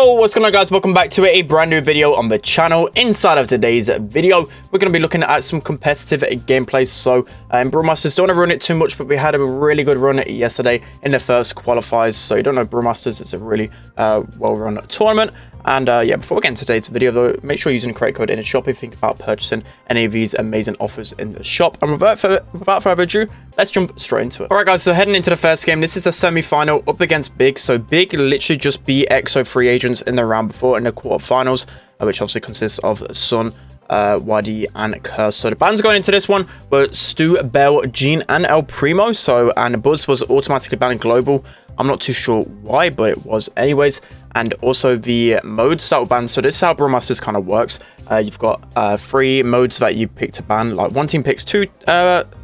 Yo, what's going on guys? Welcome back to a brand new video on the channel. Inside of today's video, we're going to be looking at some competitive gameplay. So in Brawl Masters, don't want to ruin it too much, but we had a really good run yesterday in the first qualifiers. So you don't know Brawl Masters, it's a really well-run tournament. And yeah, before we get into today's video though, make sure you're using the credit code in the shop if you think about purchasing any of these amazing offers in the shop. And without further ado, let's jump straight into it. Alright guys, so heading into the first game, this is the semi-final up against Big. So Big literally just beat EXO free agents in the round before in the quarterfinals, which obviously consists of Sun, YD and Curse. So the bans going into this one were Stu, Bell, Gene and El Primo. So and Buzz was automatically banned global. I'm not too sure why, but it was anyways. And also the modes that were banned. So this is how Brawl Masters kind of works. You've got 3 modes that you pick to ban. Like one team picks 2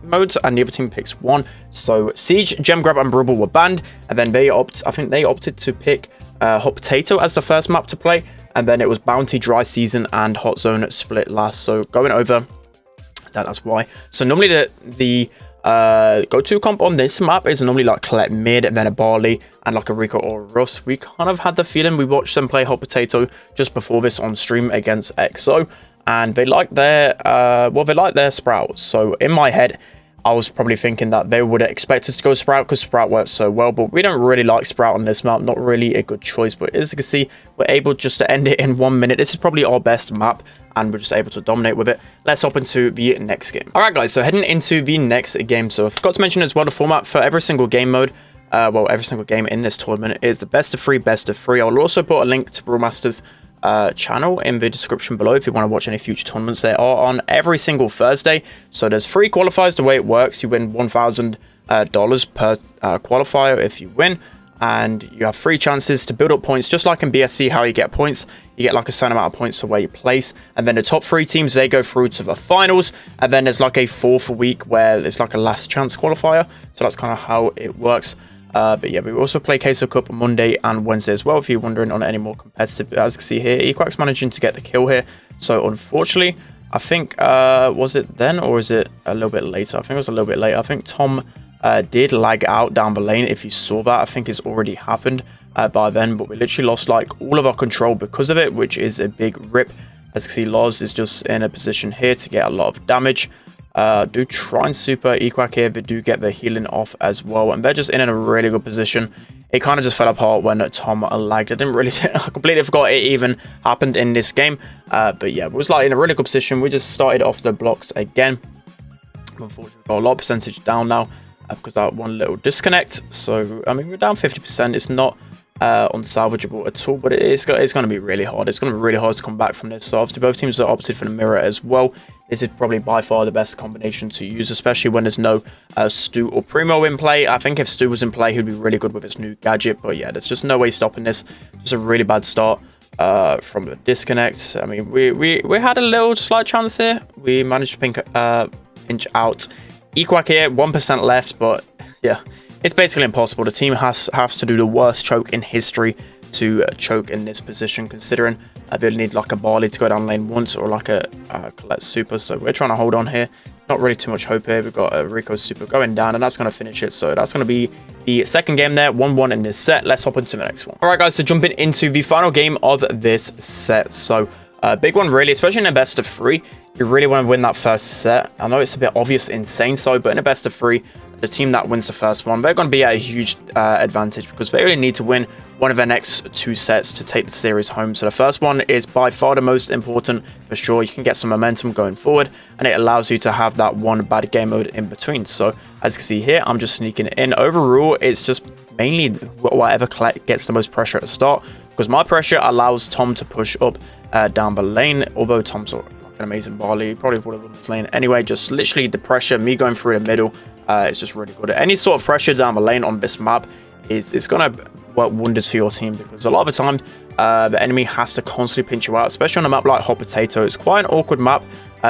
modes and the other team picks 1. So Siege, Gem Grab and Rubble were banned. And then I think they opted to pick Hot Potato as the first map to play. And then it was Bounty, Dry Season and Hot Zone split last. So going over that's why. So normally the go-to comp on this map is normally like Collect Mid, then a Barley and like a Rico or a Russ. We kind of had the feeling we watched them play Hot Potato just before this on stream against EXO, and they like their Sprout. So in my head I was probably thinking that they would expect us to go Sprout because Sprout works so well, but we don't really like Sprout on this map. Not really a good choice, but as you can see, we're able just to end it in 1 minute. This is probably our best map and we're just able to dominate with it. Let's hop into the next game. All right guys, so heading into the next game. So I forgot to mention as well, the format for every single game mode, well, every single game in this tournament is the best of 3, best of 3. I'll also put a link to Brawl Masters channel in the description below if you want to watch any future tournaments. They are on every single Thursday. So there's 3 qualifiers. The way it works, you win $1,000 per qualifier if you win, and you have 3 chances to build up points, just like in BSC how you get points. You get like a certain amount of points to where you place, and then the top 3 teams, they go through to the finals, and then there's like a 4th week where it's like a last chance qualifier. So that's kind of how it works. But yeah, we also play Queso Cup Monday and Wednesday as well, if you're wondering on any more competitive. As you can see here, Equax managing to get the kill here. So unfortunately, I think, was it then or is it a little bit later? I think it was a little bit later. I think Tom did lag out down the lane. If you saw that, I think it's already happened by then, but we literally lost like all of our control because of it, which is a big rip. As you can see, Loz is just in a position here to get a lot of damage. Do try and super Equac here, but do get the healing off as well, and they're just in a really good position. It kind of just fell apart when Tom lagged. I didn't really I completely forgot it even happened in this game. But yeah, it was like in a really good position. We just started off the blocks again. Unfortunately, we've got a lot of percentage down now because that one little disconnect. So I mean, we're down 50%. It's not unsalvageable at all, but it's going to be really hard. It's going to be really hard to come back from this. So obviously both teams are opted for the mirror as well. This is probably by far the best combination to use, especially when there's no Stu or Primo in play. I think if Stu was in play, he'd be really good with his new gadget, but yeah, there's just no way stopping this. Just a really bad start from the disconnect. I mean, we had a little slight chance here. We managed to pinch out Equac here, 1% left, but yeah, it's basically impossible. The team has to do the worst choke in history to choke in this position, considering they need like a Barley to go down lane once or like a Colette super. So we're trying to hold on here. Not really too much hope here. We've got a Rico super going down, and that's going to finish it. So that's going to be the second game there, 1-1 in this set. Let's hop into the next one. All right, guys, so jumping into the final game of this set. So big one really, especially in a best of 3. You really want to win that first set. I know it's a bit obvious insane so, but in a best of 3, the team that wins the first one, they're going to be at a huge advantage because they really need to win one of their next 2 sets to take the series home. So the first one is by far the most important for sure. You can get some momentum going forward, and it allows you to have that one bad game mode in between. So as you can see here, I'm just sneaking it in. Overall, it's just mainly whatever gets the most pressure at the start, because my pressure allows Tom to push up down the lane, although Tom's like an amazing Barley. He probably would have won this lane anyway. Just literally the pressure, me going through the middle, it's just really good. Any sort of pressure down the lane on this map is going to work wonders for your team, because a lot of the time the enemy has to constantly pinch you out, especially on a map like Hot Potato. It's quite an awkward map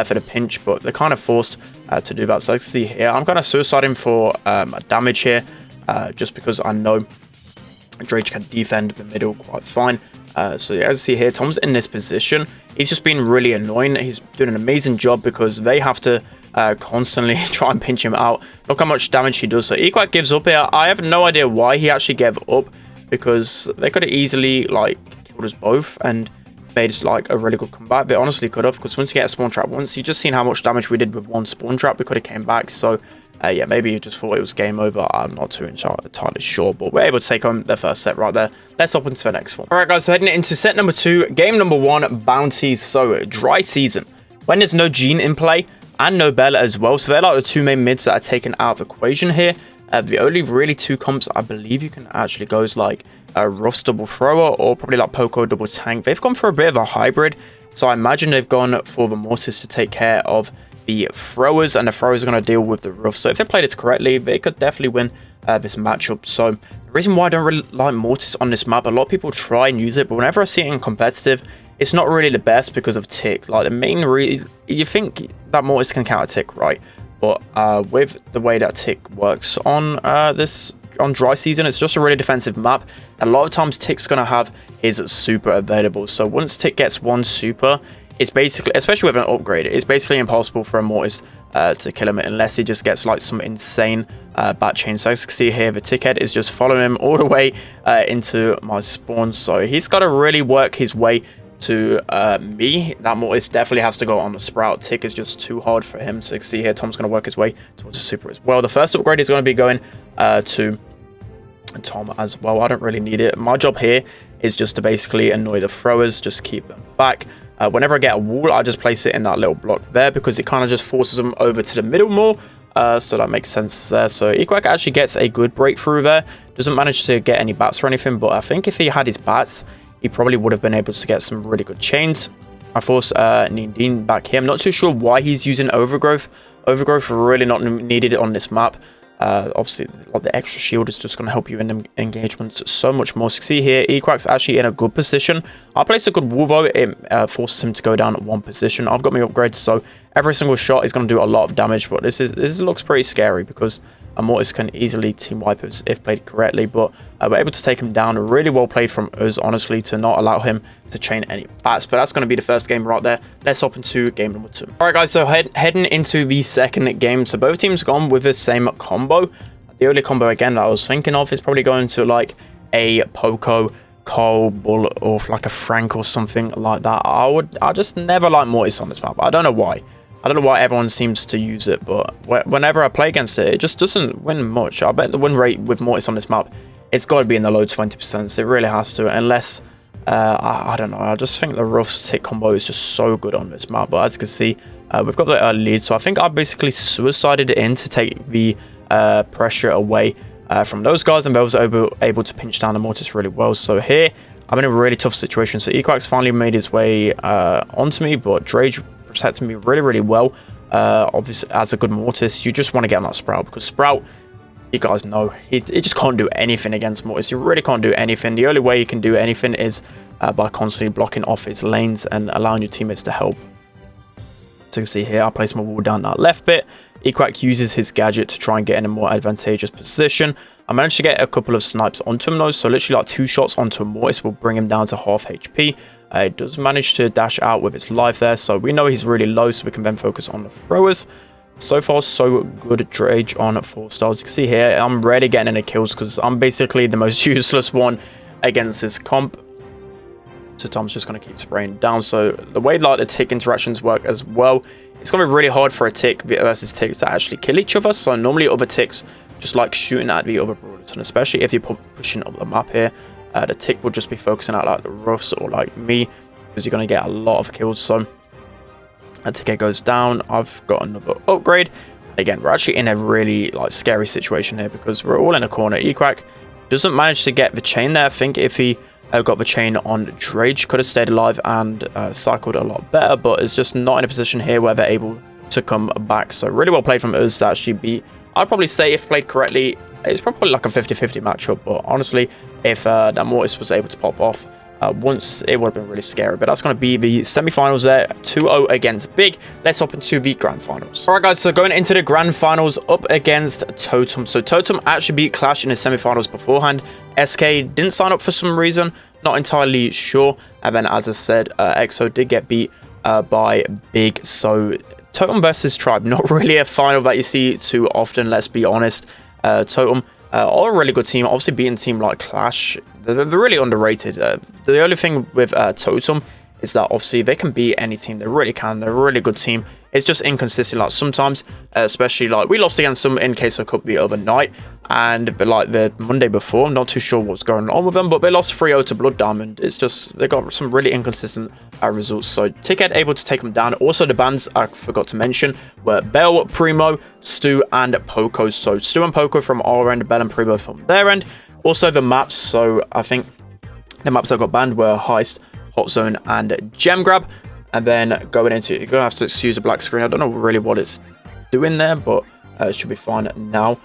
for the pinch, but they're kind of forced to do that. So as you see here, I'm kind of suiciding for a damage here, just because I know Drake can defend the middle quite fine. So yeah, as you see here, Tom's in this position. He's just been really annoying. He's doing an amazing job because they have to constantly try and pinch him out. Look how much damage he does. So Equac gives up here. I have no idea why he actually gave up, because they could have easily like killed us both and made us like a really good comeback. They honestly could have, because once you get a spawn trap once, you just seen how much damage we did with one spawn trap. We could have came back. So yeah, maybe you just thought it was game over. I'm not too entirely sure, but we're able to take on the first set right there. Let's hop into the next one. All right, guys, so heading into set number 2, game number 1, bounties. So dry season, when there's no Gene in play and no Bella as well. So they're like the 2 main mids that are taken out of equation here. The only really 2 comps I believe you can actually go is like a Ruff's double thrower or probably like Poco double tank. They've gone for a bit of a hybrid, so I imagine they've gone for the Mortis to take care of the throwers, and the throwers are going to deal with the Ruff. So if they played it correctly, they could definitely win this matchup. So the reason why I don't really like Mortis on this map, a lot of people try and use it, but whenever I see it in competitive, it's not really the best because of tick. Like the main reason, you think that Mortis can counter tick, right? But with the way that tick works on on dry season, it's just a really defensive map. And a lot of times tick's going to have his super available. So once tick gets one super, it's basically, especially with an upgrade, it's basically impossible for a Mortis to kill him unless he just gets like some insane bat chain. So as you can see here, the tick head is just following him all the way into my spawn. So he's got to really work his way to me. That Mortis definitely has to go on the Sprout. Tick is just too hard for him. So you can see here, Tom's going to work his way towards the super as well. The first upgrade is going to be going to Tom as well. I don't really need it. My job here is just to basically annoy the throwers, just keep them back. Whenever I get a wall, I just place it in that little block there because it kind of just forces them over to the middle more. So that makes sense there. So Equack actually gets a good breakthrough there. Doesn't manage to get any bats or anything, but I think if he had his bats, he probably would have been able to get some really good chains. I force Nindin back here. I'm not too sure why he's using Overgrowth. Overgrowth really not needed on this map. Obviously, like the extra shield is just going to help you in them engagements so much more. So you see here, Equack's actually in a good position. I placed a good wall though. It forces him to go down 1 position. I've got my upgrades, so every single shot is going to do a lot of damage. But this looks pretty scary because a Mortis can easily team wipe us if played correctly. But we're able to take him down. Really well played from us, honestly, to not allow him to chain any bats. But that's going to be the first game right there. Let's hop into game number 2. All right, guys, so heading into the second game. So both teams gone with the same combo. The only combo, again, that I was thinking of is probably going to like a Poco, Cole, Bull, or like a Frank or something like that. I just never like Mortis on this map. I don't know why. I don't know why everyone seems to use it, but whenever I play against it, it just doesn't win much. I bet the win rate with Mortis on this map, it's got to be in the low 20%. It really has to, unless, I don't know. I just think the Ruff's tick combo is just so good on this map. But as you can see, we've got the early lead. So I think I basically suicided in to take the pressure away from those guys, and they was able to pinch down the Mortis really well. So here, I'm in a really tough situation. So Equack's finally made his way onto me, but Drage protecting me really well. Obviously, as a good Mortis, you just want to get on that Sprout, because Sprout, you guys know, it just can't do anything against Mortis. You really can't do anything. The only way you can do anything is by constantly blocking off his lanes and allowing your teammates to help. So you can see here, I place my wall down that left bit. Equack uses his gadget to try and get in a more advantageous position. I managed to get a couple of snipes onto him though, so literally like 2 shots onto a Mortis will bring him down to half HP. It does manage to dash out with his life there, so we know he's really low, so we can then focus on the throwers. So far, so good. Drage on 4 stars. You can see here, I'm rarely getting any kills because I'm basically the most useless one against this comp. So Tom's just going to keep spraying down. So the way like the tick interactions work as well, it's going to be really hard for a tick versus ticks to actually kill each other. So normally other ticks just like shooting at the other brawlers, and especially if you're pushing up the map here, the tick will just be focusing out like the Ruffs or like me, because you're going to get a lot of kills. So that ticket goes down. I've got another upgrade. Again, we're actually in a really like scary situation here because we're all in a corner. Equack doesn't manage to get the chain there. I think if he got the chain on Drage, could have stayed alive and cycled a lot better, but it's just not in a position here where they're able to come back. So really well played from us to actually beat. I'd probably say if played correctly, it's probably like a 50-50 matchup, but honestly, if that Mortis was able to pop off once, it would have been really scary. But that's going to be the semi-finals there, 2-0 against Big. Let's hop into the grand finals. All right, guys, so going into the grand finals up against Totem. So Totem actually beat Clash in the semi-finals beforehand. SK didn't sign up for some reason, not entirely sure. And then, as I said, EXO did get beat by Big. So Totem versus Tribe, not really a final that you see too often, let's be honest. Totem are a really good team. Obviously, beating a team like Clash, they're really underrated. The only thing with TOTEM is that obviously they can beat any team. They really can. They're a really good team. It's just inconsistent, like sometimes, especially like we lost against some Incase Cup the other night, but like the Monday before, I'm not too sure what's going on with them, but they lost 3-0 to Blood Diamond. It's just they got some really inconsistent results. So Ticket able to take them down. Also the bans I forgot to mention were Bell, Primo, Stu, and Poco. So Stu and Poco from our end, Bell and Primo from their end. Also the maps. So I think the maps that got banned were Heist, Hot Zone, and Gem Grab. And then going into it, you're gonna have to excuse a black screen. I don't know really what it's doing there, but it should be fine now.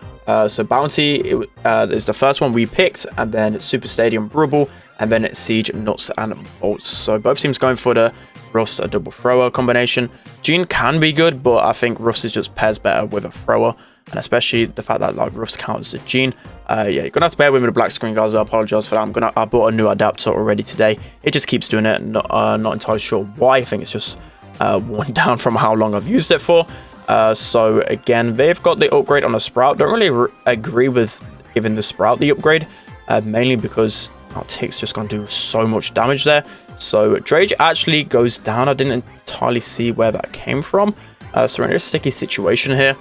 So Bounty is the first one we picked, and then Super Stadium, Rubble, and then Siege, Nuts, and Bolts. So both teams going for the Ruffs, a double thrower combination. Gene can be good, but I think Ruffs is just pairs better with a thrower, and especially the fact that like Ruffs counts as Gene. Yeah, you're gonna have to bear with me with the black screen, guys. I apologize for that. I bought a new adapter already today. It just keeps doing it. Not entirely sure why. I think it's just worn down from how long I've used it for. So again, they've got the upgrade on a Sprout. Don't really agree with giving the Sprout the upgrade, mainly because Tick's just gonna do so much damage there. So Drage actually goes down. I didn't entirely see where that came from. So we're in a sticky situation here.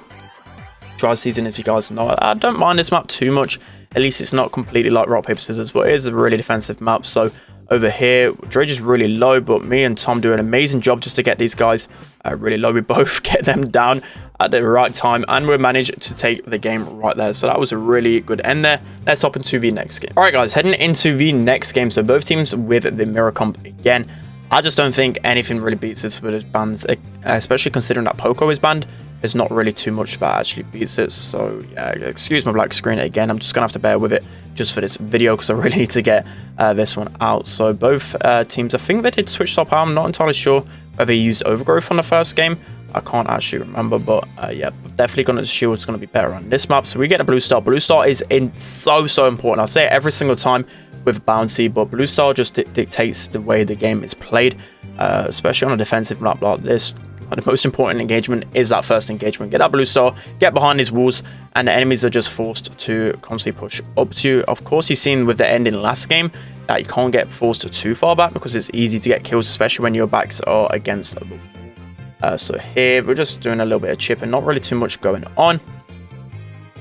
Dry season, if you guys know, I don't mind this map too much. At least it's not completely like rock paper scissors, but it is a really defensive map. So over here, Drage is really low, but me and Tom do an amazing job just to get these guys really low. We both get them down at the right time, and we managed to take the game right there. So that was a really good end there. Let's hop into the next game. All right, guys, heading into the next game. So both teams with the mirror comp again. I just don't think anything really beats this with its bans, especially considering that Poco is banned. There's not really too much that actually beats it. So yeah, excuse my black screen again. I'm just gonna have to bear with it just for this video because I really need to get this one out. So both teams, I think they did switch top power. I'm not entirely sure whether he used overgrowth on the first game. I can't actually remember, but yeah, definitely gonna shield is gonna be better on this map. So we get a blue star. Blue star is so important. I say it every single time with Bounty, but blue star just dictates the way the game is played, especially on a defensive map like this. The most important engagement is that first engagement. Get that blue star, get behind these walls, and the enemies are just forced to constantly push up to you. Of course, you've seen with the end in last game that you can't get forced too far back because it's easy to get kills, especially when your backs are against a wall. So here, we're just doing a little bit of chipping, not really too much going on.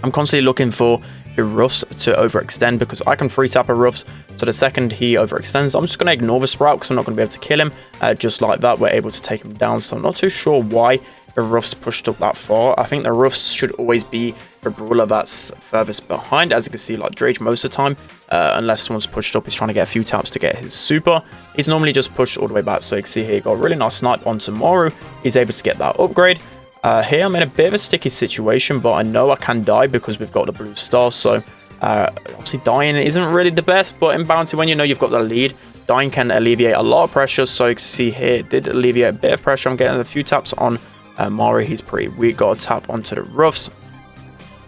I'm constantly looking for the Ruffs to overextend because I can free tap a Ruffs. So the second he overextends, I'm just going to ignore the Sprout because I'm not going to be able to kill him. Just like that, we're able to take him down. So I'm not too sure why the Ruffs pushed up that far. I think the Ruffs should always be the brawler that's furthest behind. As you can see, like Drage most of the time, unless someone's pushed up, he's trying to get a few taps to get his super. He's normally just pushed all the way back. So you can see here, he got a really nice snipe on Tomorrow. He's able to get that upgrade. Here I'm in a bit of a sticky situation, but I know I can die because we've got the blue star. So obviously dying isn't really the best, but in Bounty, when you know you've got the lead, dying can alleviate a lot of pressure. So you can see here, it did alleviate a bit of pressure. I'm getting a few taps on Mari. He's pretty weak. Got a tap onto the Ruffs.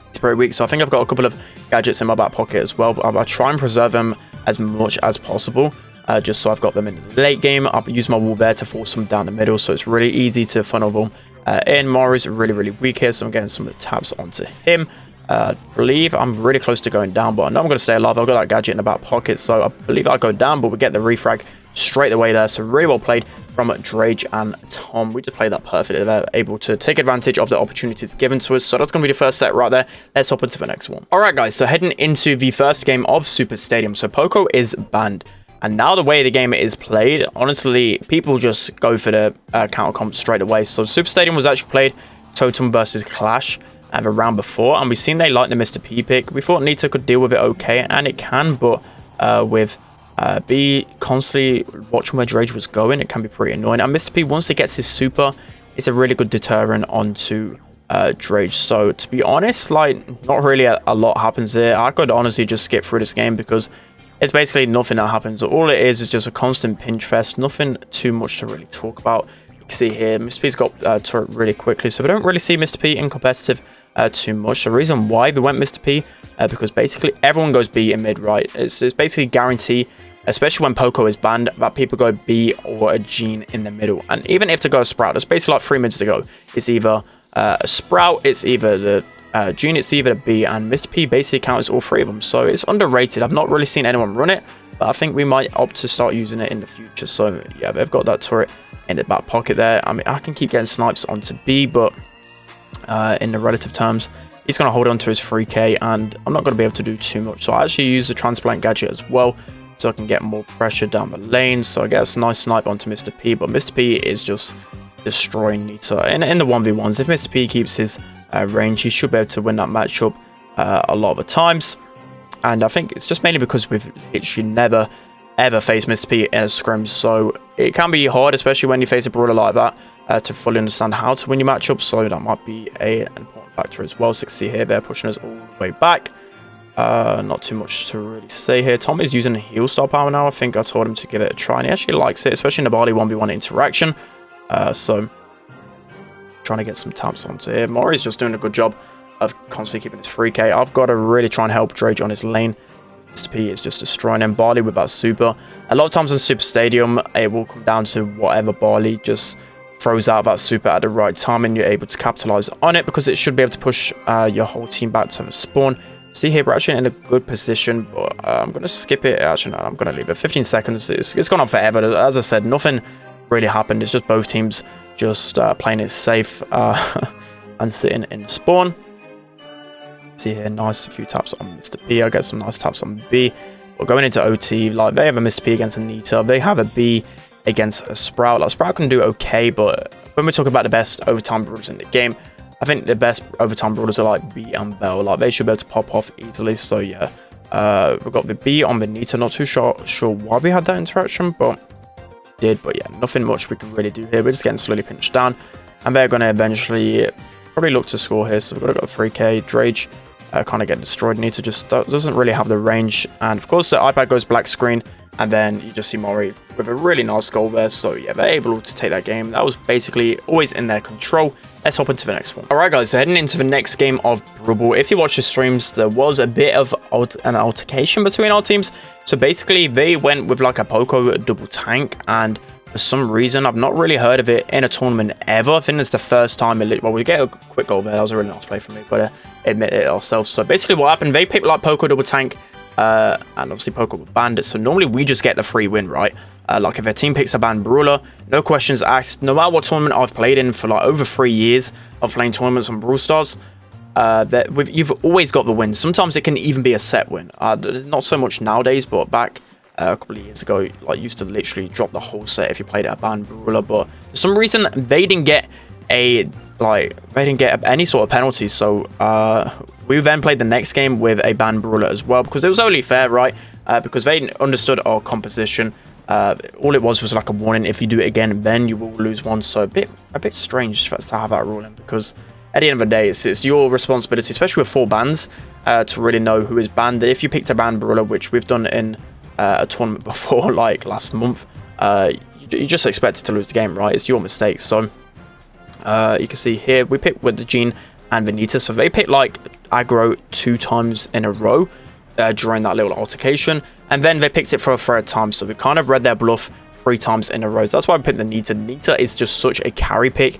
It's pretty weak. So I think I've got a couple of gadgets in my back pocket as well, but I'll try and preserve them as much as possible. Just so I've got them in the late game. I'll use my wall there to force them down the middle, so it's really easy to funnel them in. Mari's really weak here, so I'm getting some of the taps onto him. I believe I'm really close to going down, but I know I'm going to stay alive. I've got that gadget in the back pocket, so I believe I'll go down, but we get the refrag straight away there. So really well played from Drage and Tom. We just played that perfectly. They're able to take advantage of the opportunities given to us. So that's going to be the first set right there. Let's hop into the next one. All right, guys. So heading into the first game of Super Stadium. So Poco is banned. And now the way the game is played, honestly, people just go for the counter comp straight away. So Super Stadium was actually played TOTEM versus Clash the round before. And we've seen they like the Mr. P pick. We thought Nita could deal with it okay. And it can, but with B constantly watching where Drage was going, it can be pretty annoying. And Mr. P, once he gets his super, it's a really good deterrent onto Drage. So to be honest, like, not really a lot happens here. I could honestly just skip through this game because it's basically nothing that happens. All it is just a constant pinch fest. Nothing too much to really talk about. You can see here, Mr. P's got turret really quickly, so we don't really see Mr. P in competitive too much. The reason why we went Mr. P, because basically everyone goes B in mid, right? It's basically guarantee, especially when Poco is banned, that people go B or a Gene in the middle. And even if they go Sprout, it's basically like 3 minutes to go. It's either a Sprout, it's either the Gene, it's either a B, and Mr. P basically counters all 3 of them. So it's underrated. I've not really seen anyone run it. but I think we might opt to start using it in the future. So yeah, they've got that turret in the back pocket there. I mean, I can keep getting snipes onto B, but in the relative terms, he's going to hold on to his 3k, and I'm not going to be able to do too much. So I actually use the transplant gadget as well, so I can get more pressure down the lane. So I get a nice snipe onto Mr. P, but Mr. P is just destroying Nita in the 1v1s. If Mr. P keeps his range, he should be able to win that matchup a lot of the times. And I think it's just mainly because we've literally never ever faced Mr. P in a scrim, so it can be hard, especially when you face a brawler like that, to fully understand how to win your matchup. So that might be an important factor as well. So you can see here they're pushing us all the way back. Not too much to really say here. Tom is using a heal star power now. I think I told him to give it a try, and he actually likes it, especially in the Barley 1v1 interaction. So trying to get some taps onto here. Mori's just doing a good job of constantly keeping his 3k. I've got to really try and help Drage on his lane. Mr. P is just destroying him. Barley with that super. A lot of times in Super Stadium, it will come down to whatever Barley just throws out that super at the right time, and you're able to capitalize on it, because it should be able to push your whole team back to the spawn. See here, we're actually in a good position, but I'm going to skip it. Actually, no, I'm going to leave it. 15 seconds. It's gone on forever. As I said, nothing really happened. It's just both teams just playing it safe and sitting in spawn. See here, nice, a few taps on Mr. P. I get some nice taps on B. We're going into OT. Like, they have a Mr. P against a Nita. They have a B against a Sprout. Like, Sprout can do okay, but when we talk about the best overtime brawlers in the game, I think the best overtime brawlers are like B and Bell. Like, they should be able to pop off easily. So yeah, we've got the B on the Nita. Not too sure why we had that interaction, but did. But yeah, nothing much we can really do here. We're just getting slowly pinched down, and they're going to eventually probably look to score here. So we've got to go 3k. Drage kind of get destroyed. Nita just doesn't really have the range, and of course the iPad goes black screen, and then you just see Mori with a really nice goal there. So yeah, they're able to take that game. That was basically always in their control. Let's hop into the next one. Alright guys, so heading into the next game of Rubble. If you watch the streams, there was a bit of an altercation between our teams. So basically they went with like a Poco double tank, and for some reason I've not really heard of it in a tournament ever. I think it's the first time well, we get a quick goal there. That was a really nice play from me, but admit it ourselves. So basically what happened, they picked like Poco double tank, and obviously Poco with bandit. So normally we just get the free win, right? Like if a team picks a banned brawler, no questions asked. No matter what tournament I've played in for like over 3 years of playing tournaments on Brawl Stars, you've always got the win. Sometimes it can even be a set win. Not so much nowadays, but back a couple of years ago, like, used to literally drop the whole set if you played a banned brawler. But for some reason they didn't get any sort of penalties. So we then played the next game with a banned brawler as well, because it was only fair, right? Because they understood our composition. All it was like a warning: if you do it again, then you will lose one. So a bit strange to have that ruling, because at the end of the day, it's your responsibility, especially with 4 bans, to really know who is banned. If you picked a banned brawler, which we've done in a tournament before, like last month, you just expected to lose the game, right? It's your mistake. So you can see here we picked with the Gene and Venita. So they picked like aggro 2 times in a row during that little altercation, and then they picked it for a third time. So we kind of read their bluff 3 times in a row. That's why I picked the Nita. Nita is just such a carry pick.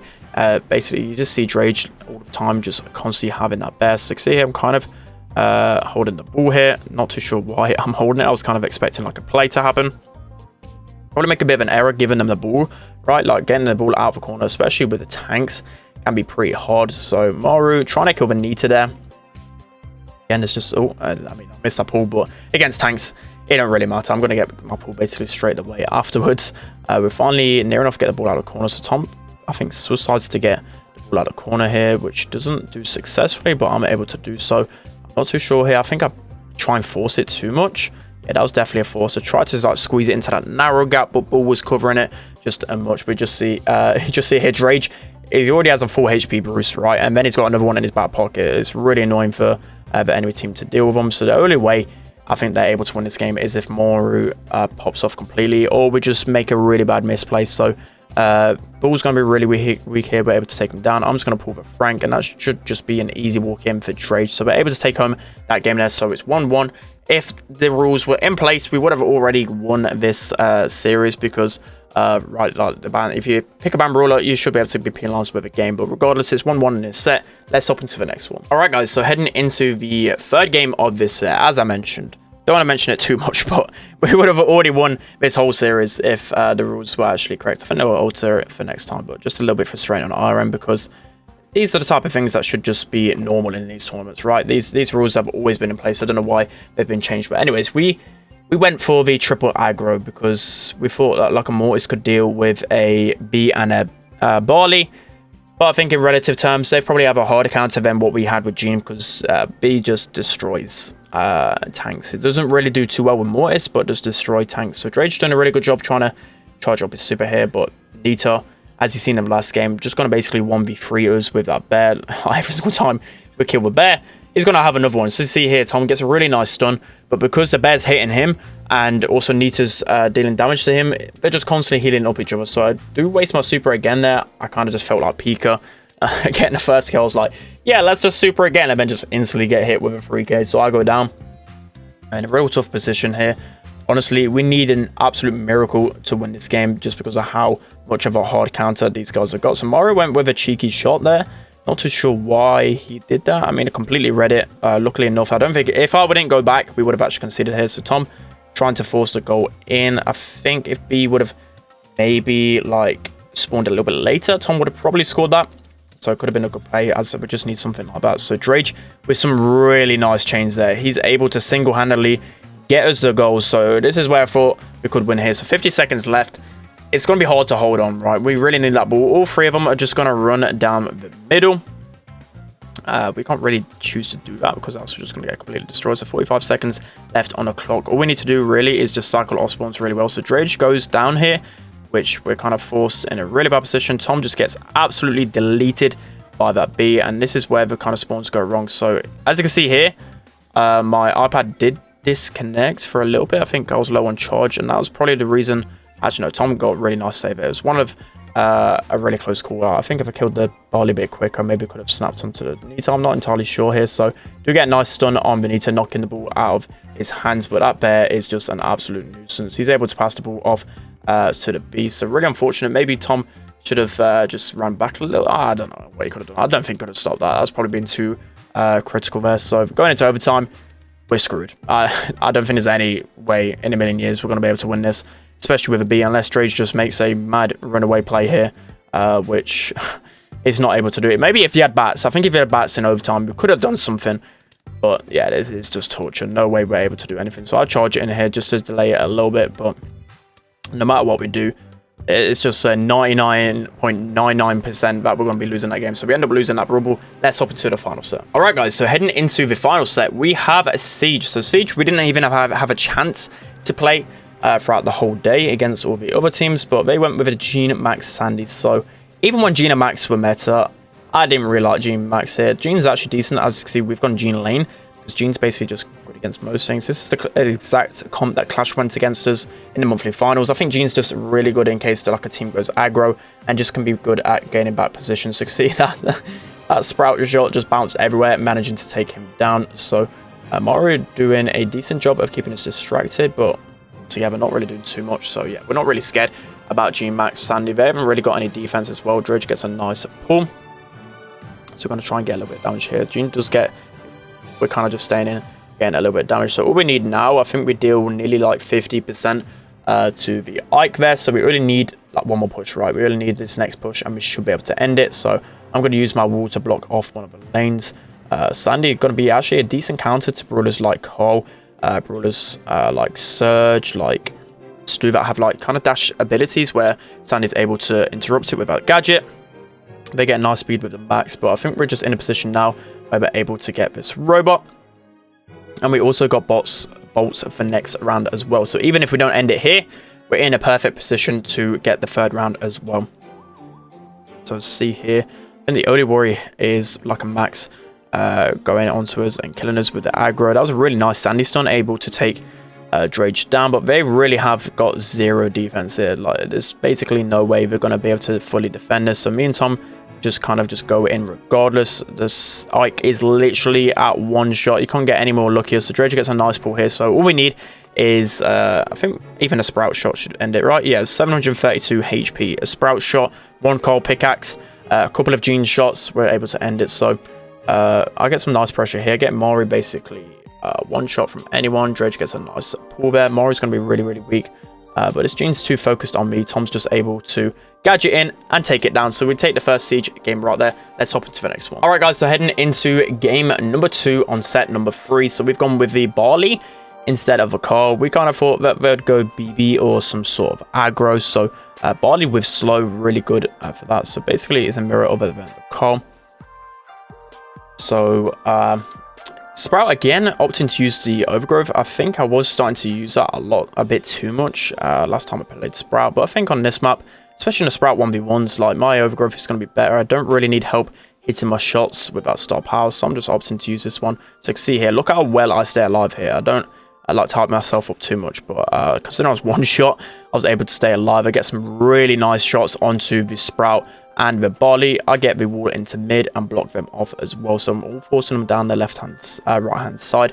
Basically, you just see Drage all the time, just constantly having that best. So you can see here I'm kind of holding the ball here. Not too sure why I'm holding it. I was kind of expecting like a play to happen. Probably make a bit of an error giving them the ball, right? Like getting the ball out of the corner, especially with the tanks, can be pretty hard. So Maru trying to kill the Nita there. Again, it's just, I missed that pull, but against tanks, it don't really matter. I'm going to get my pull basically straight away afterwards. We're finally near enough to get the ball out of the corner. So Tom, I think, suicides to get the ball out of the corner here, which doesn't do successfully, but I'm able to do so. I'm not too sure here. I think I try and force it too much. Yeah, that was definitely a force. I tried to like squeeze it into that narrow gap, but Bull was covering it just as much. We just see here Drage. He already has a full HP Bruce, right? And then he's got another one in his back pocket. It's really annoying for the enemy team to deal with him. So the only way I think they're able to win this game is if Moru pops off completely, or we just make a really bad misplay. So Bull's going to be really weak here. We're able to take him down. I'm just going to pull the Frank, and that should just be an easy walk in for Drage. So we're able to take home that game there. So it's 1-1. If the rules were in place, we would have already won this series, because right, like the ban, if you pick a ban brawler, you should be able to be penalized with a game. But regardless, it's 1-1 in this set. Let's hop into the next one. All right, guys. So heading into the third game of this set, as I mentioned, don't want to mention it too much, but we would have already won this whole series if the rules were actually correct. I think they will alter it for next time, but just a little bit frustrating on our end because these are the type of things that should just be normal in these tournaments, right? These rules have always been in place. I don't know why they've been changed, but anyways, we went for the triple aggro because we thought that like a Mortis could deal with a B and a Barley. But I think in relative terms, they probably have a harder counter than what we had with Gene because B just destroys tanks. It doesn't really do too well with Mortis, but does destroy tanks. So Drake's done a really good job trying to charge up his super here, but Nita, as you've seen in the last game, just going to basically 1v3 us with that bear. Every single time we kill the bear, he's going to have another one. So you see here, Tom gets a really nice stun, but because the bear's hitting him and also Nita's dealing damage to him, they're just constantly healing up each other. So I do waste my super again there. I kind of just felt like Pika. Getting the first kill, I was like, yeah, let's just super again, and then just instantly get hit with a 3k. So I go down in a real tough position here. Honestly, we need an absolute miracle to win this game just because of how much of a hard counter these guys have got. So Mario went with a cheeky shot there. Not too sure why he did that. I mean, I completely read it. Luckily enough, I don't think if I wouldn't go back, we would have actually conceded here. So Tom trying to force the goal in. I think if B would have maybe like spawned a little bit later, Tom would have probably scored that. So it could have been a good play, as we just need something like that. So Drake with some really nice chains there. He's able to single-handedly get us the goal. So this is where I thought we could win here. So 50 seconds left. It's going to be hard to hold on, right? We really need that ball. All three of them are just going to run down the middle. We can't really choose to do that because else we're just going to get completely destroyed. So 45 seconds left on the clock. All we need to do really is just cycle off spawns really well. So Drake goes down here, which we're kind of forced in a really bad position. Tom just gets absolutely deleted by that B, and this is where the kind of spawns go wrong. So as you can see here, my iPad did disconnect for a little bit. I think I was low on charge, and that was probably the reason. Actually, no, Tom got a really nice save. It was one of a really close call. I think if I killed the Barley a bit quicker, maybe could have snapped onto the Nita. I'm not entirely sure here. So do get a nice stun on Benita, knocking the ball out of his hands, but that bear is just an absolute nuisance. He's able to pass the ball off to the B. So really unfortunate. Maybe Tom should have just run back a little. I don't know what he could have done. I don't think he could have stopped that. That's probably been too critical there. So going into overtime, we're screwed. I don't think there's any way in a million years we're going to be able to win this, especially with a B, unless Drake just makes a mad runaway play here, which is not able to do it. Maybe if he had bats. I think if he had bats in overtime, we could have done something. But yeah, it's just torture. No way we're able to do anything. So I'll charge it in here just to delay it a little bit. But no matter what we do, it's just a 99.99% that we're going to be losing that game. So we end up losing that Rubble. Let's hop into the final set. All right, guys. So heading into the final set, we have a Siege. So Siege, we didn't even have a chance to play throughout the whole day against all the other teams, but they went with a Gene, Max, Sandy. So even when Gene and Max were meta, I didn't really like Gene Max here. Gene's actually decent. As you can see, we've gone Gene lane because Gene's basically just good against most things. This is the exact comp that Clash went against us in the monthly finals. I think Gene's just really good in case like a team goes aggro and just can be good at gaining back positions. So you can see that Sprout shot just bounced everywhere, managing to take him down. So Mario doing a decent job of keeping us distracted, but together not really doing too much. So yeah, we're not really scared about Gene, Max, Sandy. They haven't really got any defense as well. Dredge gets a nice pull. So we're going to try and get a little bit of damage here. Gene does get, we're kind of just staying in, getting a little bit of damage. So all we need now, I think we deal nearly like 50% to the Ike there. So we really need like one more push, right? We really need this next push and we should be able to end it. So I'm going to use my wall to block off one of the lanes. Sandy going to be actually a decent counter to brawlers like Cole, brawlers like Surge, like Stu that have like kind of dash abilities where Sandy's able to interrupt it with a gadget. They get nice speed with the max, but I think we're just in a position now where we're able to get this robot. And we also got bolts for next round as well. So even if we don't end it here, we're in a perfect position to get the third round as well. So see here, and the only worry is like a max going onto us and killing us with the aggro. That was a really nice Sandy stun, able to take Drage down, but they really have got zero defense here. Like there's basically no way they're going to be able to fully defend us. So me and Tom just kind of just go in regardless. This Ike is literally at one shot. You can't get any more luckier. So Drage gets a nice pull here. So all we need is I think even a Sprout shot should end it, right? Yeah, 732 HP, a Sprout shot, one Coal pickaxe, a couple of Gene shots, we're able to end it. So I get some nice pressure here. Get Mari basically one shot from anyone. Dredge gets a nice pull there. Mori's going to be really, really weak. But his Gene's too focused on me. Tom's just able to gadget in and take it down. So we take the first siege game right there. Let's hop into the next one. All right, guys. So heading into game number 2 on set number 3. So we've gone with the Barley instead of a Carl. We kind of thought that they'd go BB or some sort of aggro. So Barley with slow, really good for that. So basically it's a mirror of the Carl. So Sprout again, opting to use the Overgrowth. I think I was starting to use that a bit too much last time I played Sprout. But I think on this map, especially in the Sprout 1v1s, like my Overgrowth is going to be better. I don't really need help hitting my shots with that star power, so I'm just opting to use this one. So you can see here, look how well I stay alive here. I like to hype myself up too much, but considering I was one shot, I was able to stay alive. I get some really nice shots onto the Sprout and the Barley. I get the wall into mid and block them off as well. So I'm all forcing them down the right hand side.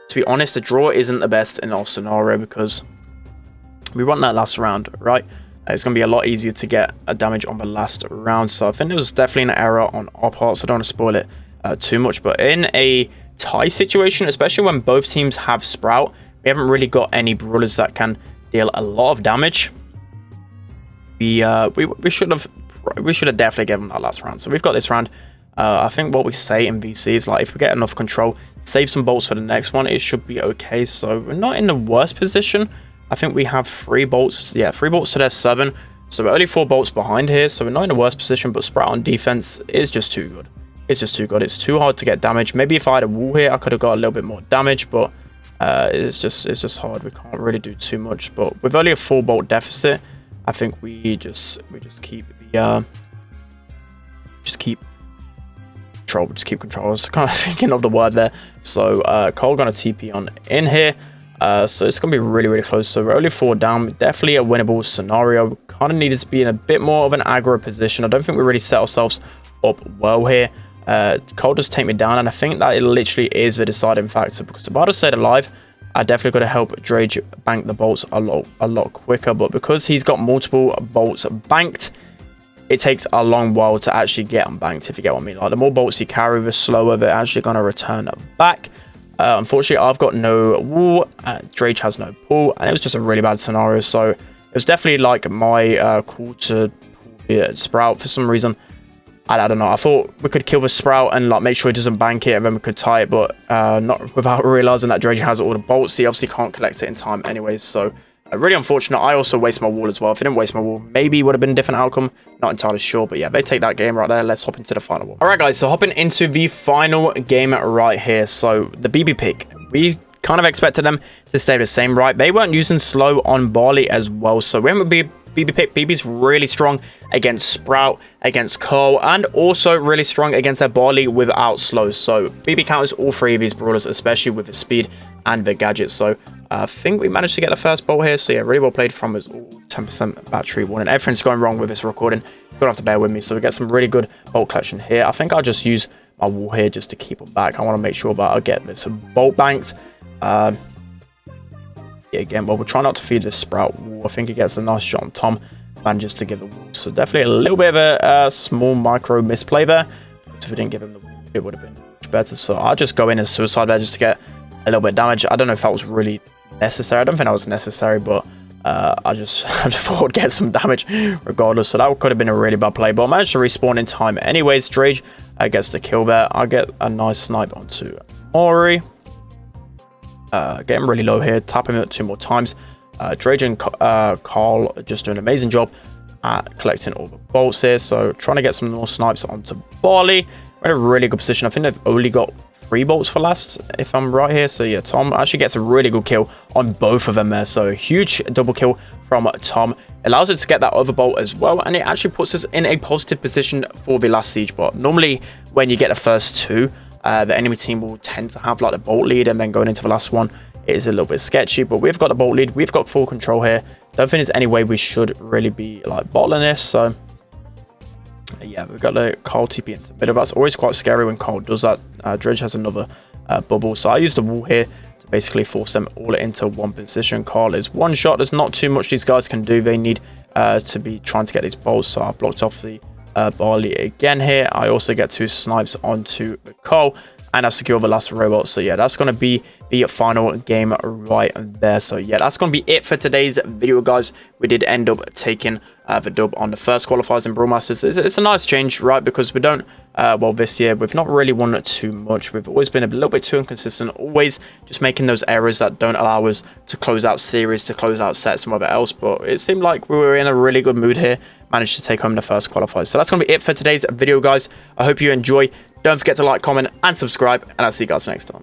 To be honest, the draw isn't the best in our scenario because we want that last round, right? It's going to be a lot easier to get a damage on the last round. So I think there was definitely an error on our part, so I don't want to spoil it too much. But in a tie situation, especially when both teams have Sprout, we haven't really got any brawlers that can deal a lot of damage. We should have definitely given them that last round. So we've got this round. I think what we say in VC is like, if we get enough control, save some bolts for the next one, it should be okay. So we're not in the worst position. I think we have 3 bolts. Yeah, 3 bolts to their 7. So we're only 4 bolts behind here. So we're not in the worst position, but Sprout on defense is just too good. It's just too good. It's too hard to get damage. Maybe if I had a wall here, I could have got a little bit more damage, but it's just hard. We can't really do too much. But with only a 4 bolt deficit, I think we just keep the keep control. I was kind of thinking of the word there. So Cole gonna TP on in here. So it's gonna be really, really close. So we're only 4 down. Definitely a winnable scenario. We kind of needed to be in a bit more of an aggro position. I don't think we really set ourselves up well here. Cole just take me down, and I think that it literally is the deciding factor, because if I'd have stayed alive, I definitely got to help Dredge bank the bolts a lot quicker. But because he's got multiple bolts banked, it takes a long while to actually get them banked, if you get what I mean. Like, the more bolts you carry, the slower they're actually going to return back. Unfortunately, I've got no wall. Dredge has no pull, and it was just a really bad scenario. So it was definitely like my call to pull Sprout for some reason. I don't know. I thought we could kill the Sprout and like make sure he doesn't bank it, and then we could tie it, but not without realizing that Dredge has all the bolts. He obviously can't collect it in time anyways, so really unfortunate. I also waste my wall as well. If I didn't waste my wall, maybe it would have been a different outcome. Not entirely sure, but yeah, they take that game right there. Let's hop into the final one. All right, guys, so hopping into the final game right here. So the BB pick, we kind of expected them to stay the same, right? They weren't using slow on Barley as well, so when would be BB pick? BB's really strong against Sprout, against Cole, and also really strong against their Barley without slow. So BB counters all 3 of these brawlers, especially with the speed and the gadgets. So I think we managed to get the first bolt here. So yeah, really well played from us. 10% battery warning. Everything's going wrong with this recording. You're gonna have to bear with me. So we get some really good bolt collection here. I think I'll just use my wall here just to keep them back. I want to make sure that I get this bolt banked. Yeah, again, well, we'll try not to feed this Sprout wall. I think he gets a nice shot on Tom, manages to give the wall. So definitely a little bit of a small micro misplay there. If we didn't give him the wall, it would have been much better. So I'll just go in as suicide there just to get a little bit of damage. I don't know if that was really necessary. I don't think that was necessary, but I just thought I'd get some damage regardless. So that could have been a really bad play, but I managed to respawn in time anyways. Dredge gets the kill there. I get a nice snipe onto Mori. Get him really low here, tap him 2 more times. Dredge and Carl just doing an amazing job at collecting all the bolts here. So trying to get some more snipes onto Barley. We're in a really good position. I think they've only got 3 bolts for last, if I'm right here. So yeah, Tom actually gets a really good kill on both of them there. So a huge double kill from Tom. Allows it to get that overbolt as well, and it actually puts us in a positive position for the last siege bot. Normally, when you get the first 2, the enemy team will tend to have like the bolt lead, and then going into the last one, it is a little bit sketchy. But we've got the bolt lead, we've got full control here. Don't think there's any way we should really be like bottling this. So yeah, we've got the Cole TP into the middle. That's always quite scary when Cole does that. Dredge has another bubble, so I use the wall here to basically force them all into one position. Carl is one shot. There's not too much these guys can do. They need to be trying to get these bolts, so I blocked off the Barley again here. I also get 2 snipes onto the Cole. and I secure the last robot. So yeah, that's going to be the final game right there. So yeah, that's going to be it for today's video, guys. We did end up taking the dub on the first qualifiers in Brawl Masters. It's a nice change, right? Because we don't, well, this year we've not really won too much. We've always been a little bit too inconsistent, always just making those errors that don't allow us to close out series, to close out sets and whatever else. But it seemed like we were in a really good mood here, managed to take home the first qualifiers. So that's going to be it for today's video, guys. I hope you enjoy. Don't forget to like, comment, and subscribe, and I'll see you guys next time.